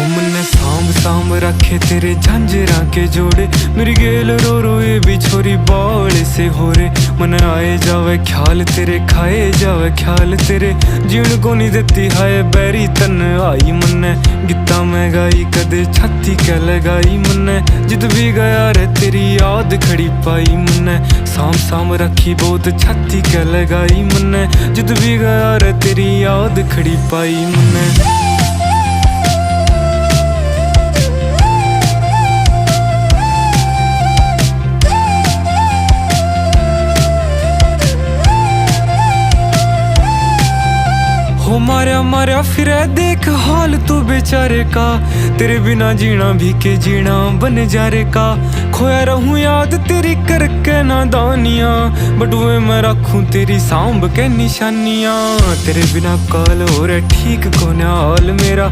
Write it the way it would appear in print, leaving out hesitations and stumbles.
मन्ने सांभ सांभ रखे तेरे झांझरा के जोड़े, मेरी गेल रो रो ये भी छोरी बाल से हो रे। मन आए जावे ख्याल तेरे, खाए जावे ख्याल तेरे, जीण को नहीं देती हाय बैरी तन आई। मन्ने गीता में गाई कदे छाती के लगाई, मन्ने जिद भी गया रे तेरी याद खड़ी पाई। मन्ने साम साम रखी बहुत छाती के लगाई, मन्ने जिद भी गया रे तेरी याद खड़ी पाई। मन्ने हो मारा मारा फिरे देख हाल तू बेचारे का, तेरे बिना जीना भी के जीना बन जा रे का। खोया रहूं याद तेरी करके नादानियां, बटुए मैं रखूं तेरी सांभ के निशानियां। तेरे बिना काल हो रे ठीक कोने हाल मेरा।